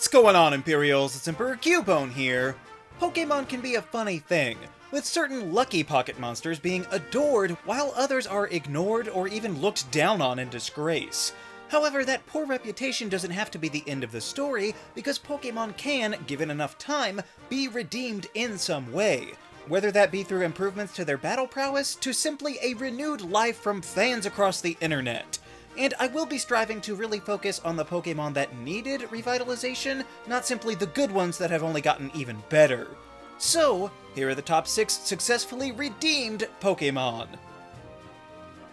What's going on, Imperials? It's Emperor Cubone here. Pokémon can be a funny thing, with certain lucky pocket monsters being adored while others are ignored or even looked down on in disgrace. However, that poor reputation doesn't have to be the end of the story, because Pokémon can, given enough time, be redeemed in some way. Whether that be through improvements to their battle prowess, to simply a renewed life from fans across the internet. And I will be striving to really focus on the Pokémon that needed revitalization, not simply the good ones that have only gotten even better. So, here are the top 6 successfully redeemed Pokémon.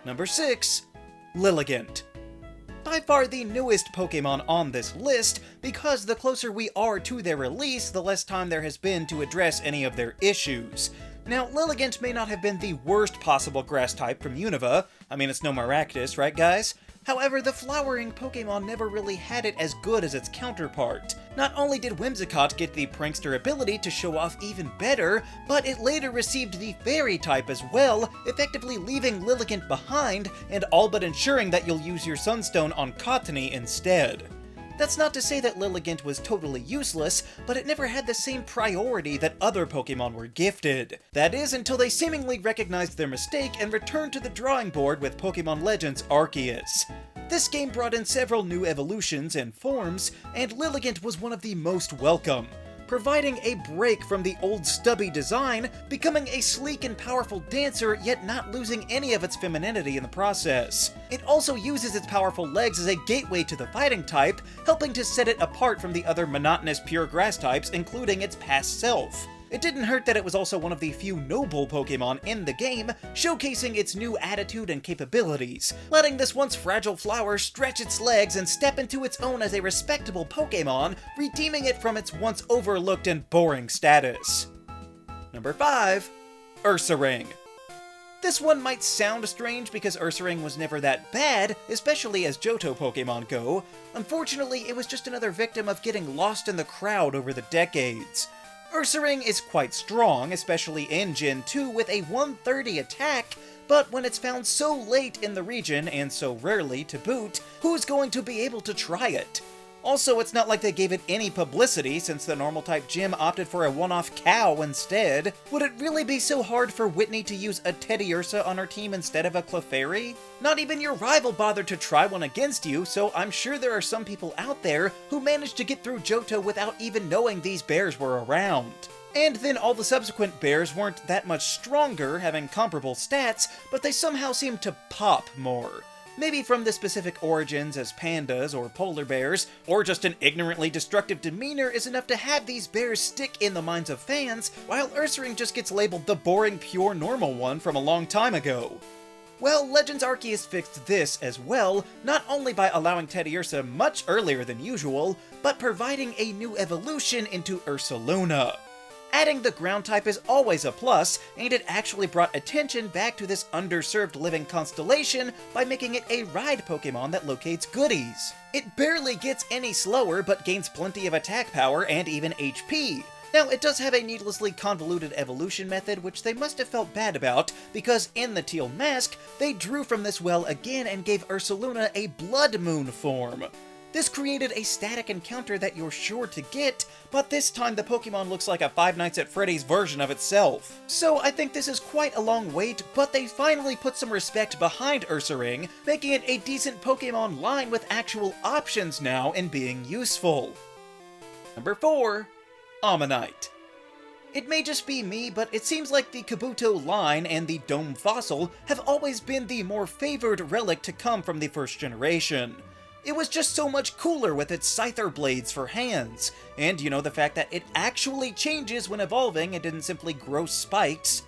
Number 6. Lilligant. By far the newest Pokémon on this list, because the closer we are to their release, the less time there has been to address any of their issues. Now, Lilligant may not have been the worst possible grass type from Unova. I mean, it's no Maractus, right guys? However, the flowering Pokémon never really had it as good as its counterpart. Not only did Whimsicott get the prankster ability to show off even better, but it later received the fairy type as well, effectively leaving Lilligant behind, and all but ensuring that you'll use your Sunstone on Cottony instead. That's not to say that Lilligant was totally useless, but it never had the same priority that other Pokémon were gifted. That is, until they seemingly recognized their mistake and returned to the drawing board with Pokémon Legends Arceus. This game brought in several new evolutions and forms, and Lilligant was one of the most welcome, providing a break from the old stubby design, becoming a sleek and powerful dancer, yet not losing any of its femininity in the process. It also uses its powerful legs as a gateway to the fighting type, helping to set it apart from the other monotonous pure grass types, including its past self. It didn't hurt that it was also one of the few noble Pokémon in the game, showcasing its new attitude and capabilities, letting this once fragile flower stretch its legs and step into its own as a respectable Pokémon, redeeming it from its once overlooked and boring status. Number 5. Ursaring. This one might sound strange because Ursaring was never that bad, especially as Johto Pokémon go. Unfortunately, it was just another victim of getting lost in the crowd over the decades. Ursaring is quite strong, especially in Gen 2 with a 130 attack, but when it's found so late in the region, and so rarely to boot, who's going to be able to try it? Also, it's not like they gave it any publicity since the normal-type gym opted for a one-off cow instead. Would it really be so hard for Whitney to use a Teddiursa on her team instead of a Clefairy? Not even your rival bothered to try one against you, so I'm sure there are some people out there who managed to get through Johto without even knowing these bears were around. And then all the subsequent bears weren't that much stronger, having comparable stats, but they somehow seemed to pop more. Maybe from the specific origins as pandas or polar bears, or just an ignorantly destructive demeanor is enough to have these bears stick in the minds of fans, while Ursaring just gets labeled the boring pure normal one from a long time ago. Well, Legends Arceus fixed this as well, not only by allowing Teddiursa much earlier than usual, but providing a new evolution into Ursaluna. Adding the ground type is always a plus, and it actually brought attention back to this underserved living constellation by making it a ride Pokémon that locates goodies. It barely gets any slower, but gains plenty of attack power and even HP. Now, it does have a needlessly convoluted evolution method, which they must have felt bad about, because in the Teal Mask, they drew from this well again and gave Ursaluna a Blood Moon form. This created a static encounter that you're sure to get, but this time the Pokémon looks like a Five Nights at Freddy's version of itself. So I think this is quite a long wait, but they finally put some respect behind Ursaring, making it a decent Pokémon line with actual options now in being useful. Number 4. Omanyte. It may just be me, but it seems like the Kabuto line and the Dome Fossil have always been the more favored relic to come from the first generation. It was just so much cooler with its Scyther blades for hands, and you know, the fact that it actually changes when evolving and didn't simply grow spikes.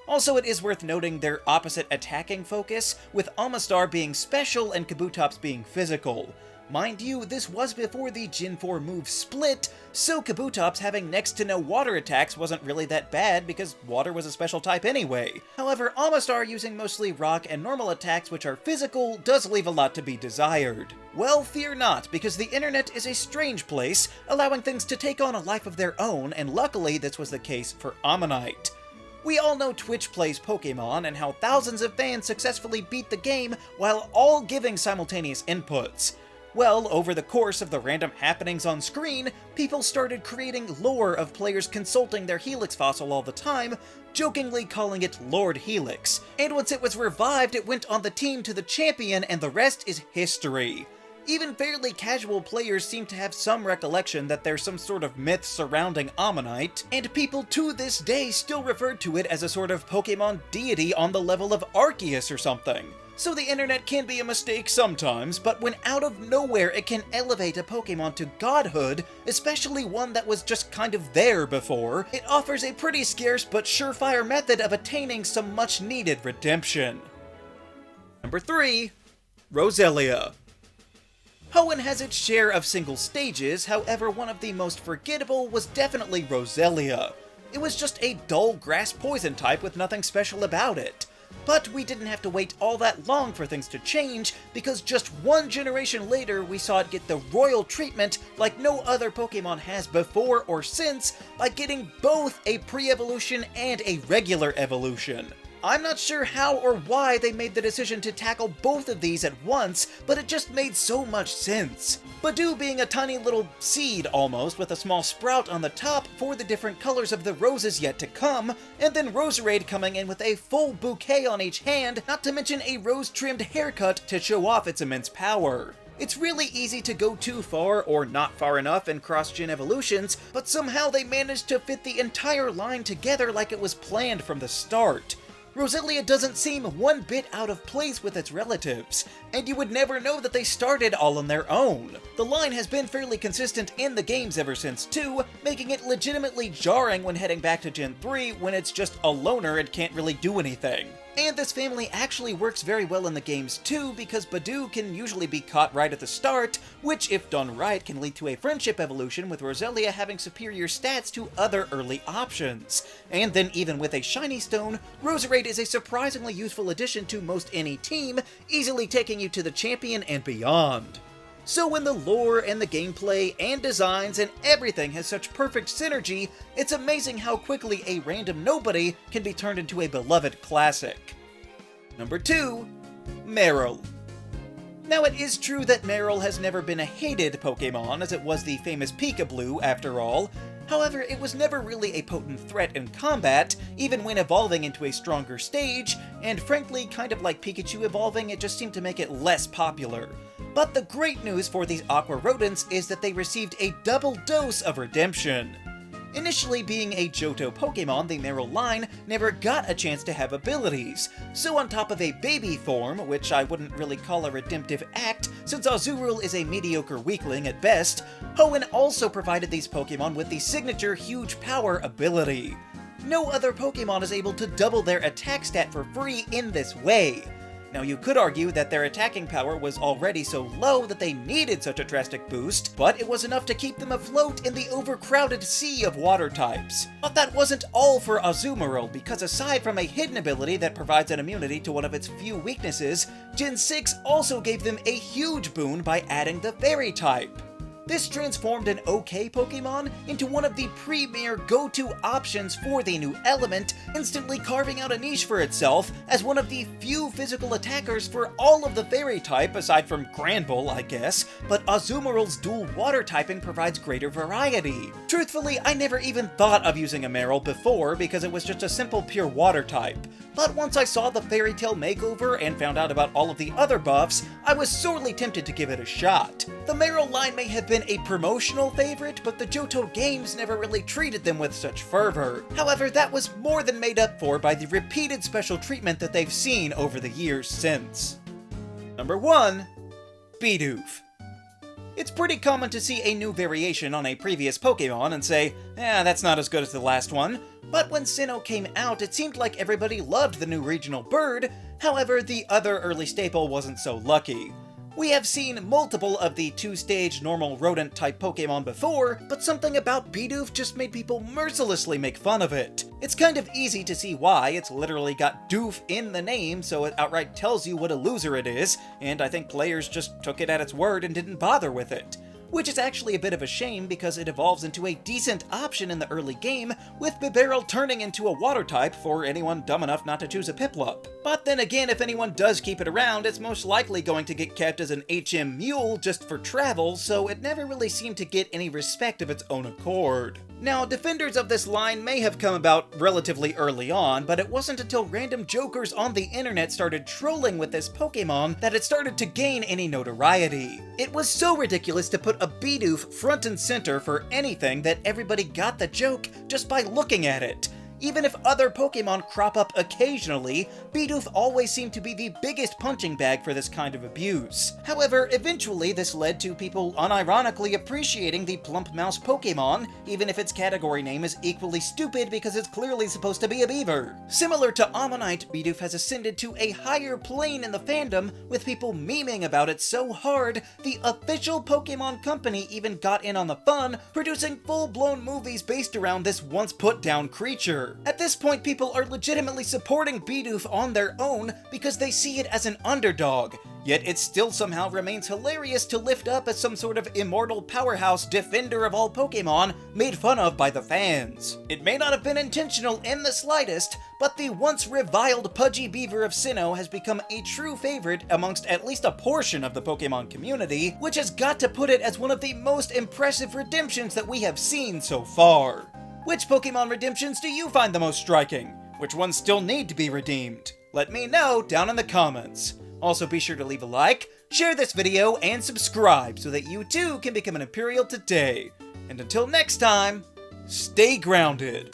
Also, it is worth noting their opposite attacking focus, with Omastar being special and Kabutops being physical. Mind you, this was before the Gen 4 move split, so Kabutops having next to no water attacks wasn't really that bad because water was a special type anyway. However, Omastar using mostly rock and normal attacks which are physical does leave a lot to be desired. Well, fear not, because the internet is a strange place, allowing things to take on a life of their own, and luckily this was the case for Omanyte. We all know Twitch plays Pokémon and how thousands of fans successfully beat the game while all giving simultaneous inputs. Well, over the course of the random happenings on screen, people started creating lore of players consulting their Helix fossil all the time, jokingly calling it Lord Helix. And once it was revived, it went on the team to the champion, and the rest is history. Even fairly casual players seem to have some recollection that there's some sort of myth surrounding Ammonite, and people to this day still refer to it as a sort of Pokemon deity on the level of Arceus or something. So the internet can be a mistake sometimes, but when out of nowhere it can elevate a Pokemon to godhood, especially one that was just kind of there before, it offers a pretty scarce but surefire method of attaining some much needed redemption. Number 3. Roselia. Hoenn has its share of single stages, however one of the most forgettable was definitely Roselia. It was just a dull grass poison type with nothing special about it. But we didn't have to wait all that long for things to change, because just one generation later we saw it get the royal treatment like no other Pokemon has before or since, by getting both a pre-evolution and a regular evolution. I'm not sure how or why they made the decision to tackle both of these at once, but it just made so much sense. Bidoof being a tiny little seed almost, with a small sprout on the top for the different colors of the roses yet to come, and then Roserade coming in with a full bouquet on each hand, not to mention a rose-trimmed haircut to show off its immense power. It's really easy to go too far or not far enough in cross-gen evolutions, but somehow they managed to fit the entire line together like it was planned from the start. Roselia doesn't seem one bit out of place with its relatives, and you would never know that they started all on their own. The line has been fairly consistent in the games ever since too, making it legitimately jarring when heading back to Gen 3 when it's just a loner and can't really do anything. And this family actually works very well in the games too, because Bidoof can usually be caught right at the start, which if done right can lead to a friendship evolution with Roselia having superior stats to other early options. And then even with a shiny stone, Roserade is a surprisingly useful addition to most any team, easily taking you to the champion and beyond. So when the lore and the gameplay and designs and everything has such perfect synergy, it's amazing how quickly a random nobody can be turned into a beloved classic. Number 2. Marill. Now it is true that Marill has never been a hated Pokemon, as it was the famous Pika-Blue after all. However, it was never really a potent threat in combat, even when evolving into a stronger stage, and frankly, kind of like Pikachu evolving, it just seemed to make it less popular. But the great news for these aqua rodents is that they received a double dose of redemption. Initially being a Johto Pokemon, the Marill line never got a chance to have abilities, so on top of a baby form, which I wouldn't really call a redemptive act since Azumarill is a mediocre weakling at best, Hoenn also provided these Pokemon with the signature Huge Power ability. No other Pokemon is able to double their attack stat for free in this way. Now you could argue that their attacking power was already so low that they needed such a drastic boost, but it was enough to keep them afloat in the overcrowded sea of water types. But that wasn't all for Azumarill, because aside from a hidden ability that provides an immunity to one of its few weaknesses, Gen 6 also gave them a huge boon by adding the Fairy type. This transformed an okay Pokemon into one of the premier go-to options for the new element, instantly carving out a niche for itself as one of the few physical attackers for all of the Fairy type, aside from Granbull, I guess, but Azumarill's dual water typing provides greater variety. Truthfully, I never even thought of using a Marill before because it was just a simple pure water type. But once I saw the Fairy Tail makeover and found out about all of the other buffs, I was sorely tempted to give it a shot. The Marill line may have been a promotional favorite, but the Johto games never really treated them with such fervor. However, that was more than made up for by the repeated special treatment that they've seen over the years since. Number 1. Bidoof. It's pretty common to see a new variation on a previous Pokemon and say, that's not as good as the last one. But when Sinnoh came out, it seemed like everybody loved the new regional bird. However, the other early staple wasn't so lucky. We have seen multiple of the two-stage normal rodent-type Pokemon before, but something about Bidoof just made people mercilessly make fun of it. It's kind of easy to see why. It's literally got doof in the name, so it outright tells you what a loser it is, and I think players just took it at its word and didn't bother with it. which is actually a bit of a shame because it evolves into a decent option in the early game, with Bibarel turning into a water type for anyone dumb enough not to choose a Piplup. But then again, if anyone does keep it around, it's most likely going to get kept as an HM Mule just for travel, so it never really seemed to get any respect of its own accord. Now, defenders of this line may have come about relatively early on, but it wasn't until random jokers on the internet started trolling with this Pokémon that it started to gain any notoriety. It was so ridiculous to put a Bidoof front and center for anything that everybody got the joke just by looking at it. Even if other Pokémon crop up occasionally, Bidoof always seemed to be the biggest punching bag for this kind of abuse. However, eventually this led to people unironically appreciating the plump mouse Pokémon, even if its category name is equally stupid because it's clearly supposed to be a beaver. Similar to Ammonite, Bidoof has ascended to a higher plane in the fandom, with people memeing about it so hard, the official Pokémon company even got in on the fun, producing full-blown movies based around this once put-down creature. At this point, people are legitimately supporting Bidoof on their own because they see it as an underdog, yet it still somehow remains hilarious to lift up as some sort of immortal powerhouse defender of all Pokémon made fun of by the fans. It may not have been intentional in the slightest, but the once reviled pudgy beaver of Sinnoh has become a true favorite amongst at least a portion of the Pokémon community, which has got to put it as one of the most impressive redemptions that we have seen so far. Which Pokémon redemptions do you find the most striking? Which ones still need to be redeemed? Let me know down in the comments. Also be sure to leave a like, share this video, and subscribe so that you too can become an Imperial today. And until next time, stay grounded.